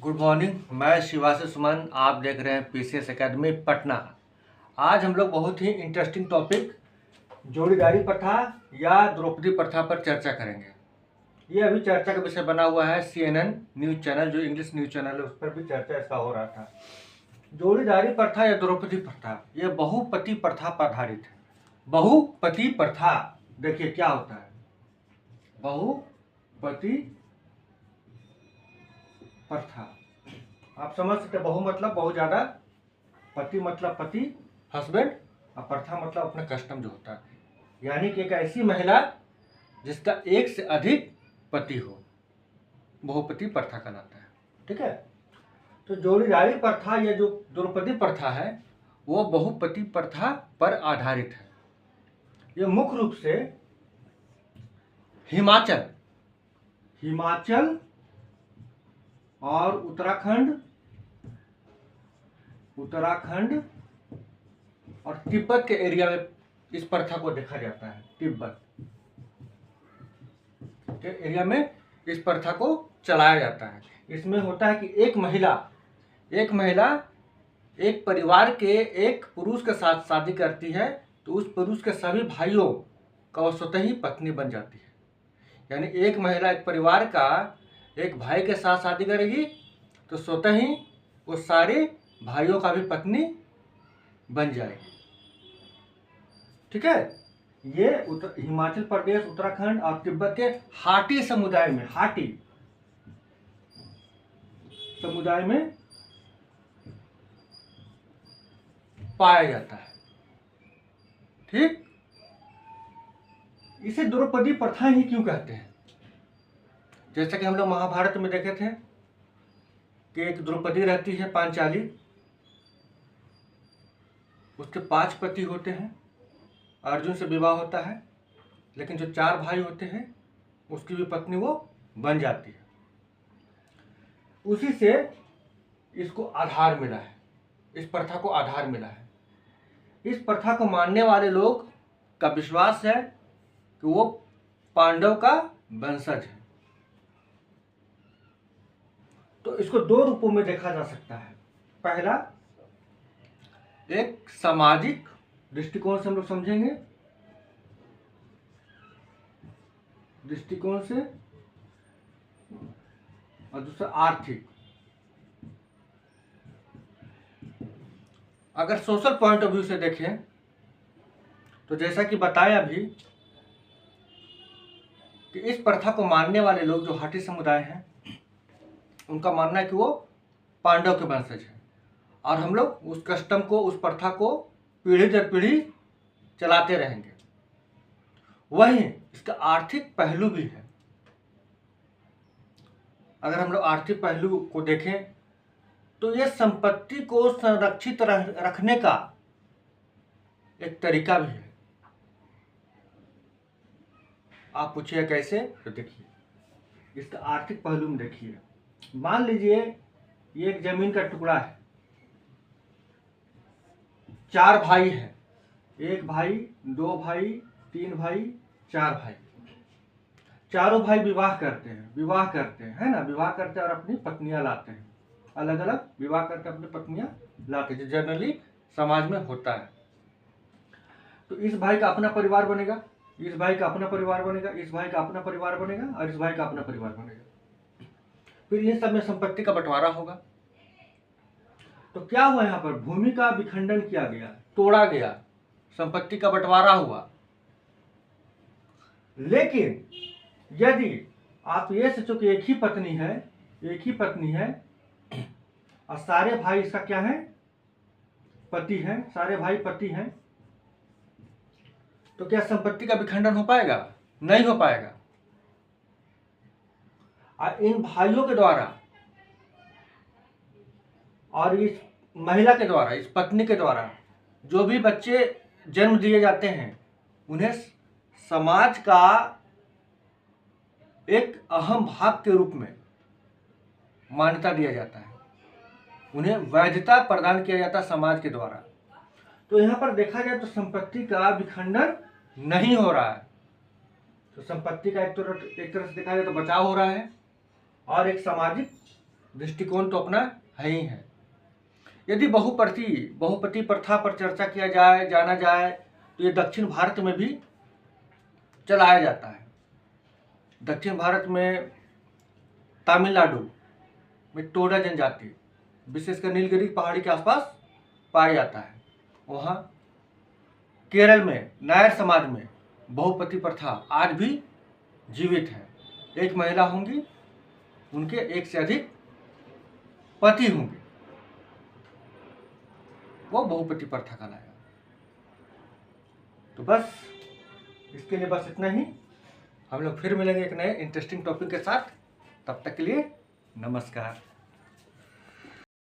Good morning. मैं शिवाशी सुमन, आप देख रहे हैं पीसीएस एकेडमी पटना। आज हम लोग बहुत ही इंटरेस्टिंग टॉपिक जोड़ीदारी प्रथा या द्रौपदी प्रथा पर चर्चा करेंगे। ये अभी चर्चा का विषय बना हुआ है। CNN न्यूज़ चैनल, जो इंग्लिश न्यूज़ चैनल है, उस पर भी चर्चा इसका हो रहा था। जोड़ीदारी प्रथा या द्रौपदी प्रथा ये बहुपति प्रथा पर आधारित है। बहुपति प्रथा देखिए क्या होता है। बहुपति प्रथा आप समझ सकते हैं। बहु मतलब बहुत ज्यादा, पति मतलब पति, हस्बैंड, और प्रथा मतलब अपना कस्टम जो होता है, यानी कि एक ऐसी महिला जिसका एक से अधिक पति हो, बहुपति प्रथा कहलाता है। ठीक है। तो जोड़ीदारी प्रथा या जो द्रौपदी प्रथा है वो बहुपति प्रथा पर आधारित है। ये मुख्य रूप से हिमाचल और उत्तराखंड और तिब्बत के एरिया में इस प्रथा को देखा जाता है। तिब्बत के एरिया में इस प्रथा को चलाया जाता है। इसमें होता है कि एक महिला एक परिवार के एक पुरुष के साथ शादी करती है तो उस पुरुष के सभी भाइयों का वो स्वतः ही पत्नी बन जाती है। यानी एक महिला एक परिवार का एक भाई के साथ शादी करेगी तो स्वतः ही वो सारे भाइयों का भी पत्नी बन जाएगी। ठीक है। ये हिमाचल प्रदेश, उत्तराखंड और तिब्बत के हाटी समुदाय में पाया जाता है। ठीक। इसे द्रौपदी प्रथा ही क्यों कहते हैं? जैसा कि हम लोग महाभारत में देखे थे कि एक द्रौपदी रहती है पांचाली, उसके 5 पति होते हैं। अर्जुन से विवाह होता है, लेकिन जो 4 भाई होते हैं उसकी भी पत्नी वो बन जाती है। उसी से इसको आधार मिला है, इस प्रथा को आधार मिला है। इस प्रथा को मानने वाले लोग का विश्वास है कि वो पांडव का वंशज है। तो इसको 2 रूपों में देखा जा सकता है। पहला, एक सामाजिक दृष्टिकोण से हम लोग समझेंगे, और दूसरा आर्थिक। अगर सोशल पॉइंट ऑफ व्यू से देखें तो जैसा कि बताया अभी कि इस प्रथा को मानने वाले लोग जो हाटी समुदाय हैं उनका मानना है कि वो पांडव के वंशज हैं और हम लोग उस कस्टम को, उस प्रथा को पीढ़ी दर पीढ़ी चलाते रहेंगे। वहीं इसका आर्थिक पहलू भी है। अगर हम लोग आर्थिक पहलू को देखें तो यह संपत्ति को संरक्षित रखने का एक तरीका भी है। आप पूछिए कैसे, तो देखिए इसका आर्थिक पहलू में देखिए। मान लीजिए ये एक जमीन का टुकड़ा है, 4 भाई हैं, 1 भाई, 2 भाई, 3 भाई, 4 भाई। चारों भाई विवाह करते हैं, है ना। विवाह करते हैं और अपनी पत्नियां लाते हैं, अलग अलग विवाह करके अपनी पत्नियां लाते हैं, जो जनरली समाज में होता है। तो इस भाई का अपना परिवार बनेगा, इस भाई का अपना परिवार बनेगा, इस भाई का अपना परिवार बनेगा और इस भाई का अपना परिवार बनेगा। फिर इन सब में संपत्ति का बंटवारा होगा। तो क्या हुआ, यहाँ पर भूमि का विखंडन किया गया, तोड़ा गया, संपत्ति का बंटवारा हुआ। लेकिन यदि आप ये सोचो कि एक ही पत्नी है और सारे भाई इसका क्या है, पति हैं, सारे भाई पति हैं, तो क्या संपत्ति का विखंडन हो पाएगा? नहीं हो पाएगा। और इन भाइयों के द्वारा और इस महिला के द्वारा, इस पत्नी के द्वारा जो भी बच्चे जन्म दिए जाते हैं उन्हें समाज का एक अहम भाग के रूप में मान्यता दिया जाता है, उन्हें वैधता प्रदान किया जाता है समाज के द्वारा। तो यहाँ पर देखा जाए तो संपत्ति का विखंडन नहीं हो रहा है। तो संपत्ति का एक तरह से देखा जाए तो बचाव हो रहा है और एक सामाजिक दृष्टिकोण तो अपना है ही है। यदि बहुपति प्रथा पर चर्चा किया जाए जाना जाए तो ये दक्षिण भारत में भी चलाया जाता है। दक्षिण भारत में तमिलनाडु में टोडा जनजाति विशेषकर नीलगिरी पहाड़ी के आसपास पाया जाता है। वहाँ केरल में नायर समाज में बहुपति प्रथा आज भी जीवित है। एक महिला होंगी, उनके एक से अधिक पति होंगे, वो बहुपति प्रथा कहलाएगा। तो बस इसके लिए बस इतना ही। हम लोग फिर मिलेंगे एक नए इंटरेस्टिंग टॉपिक के साथ। तब तक के लिए नमस्कार।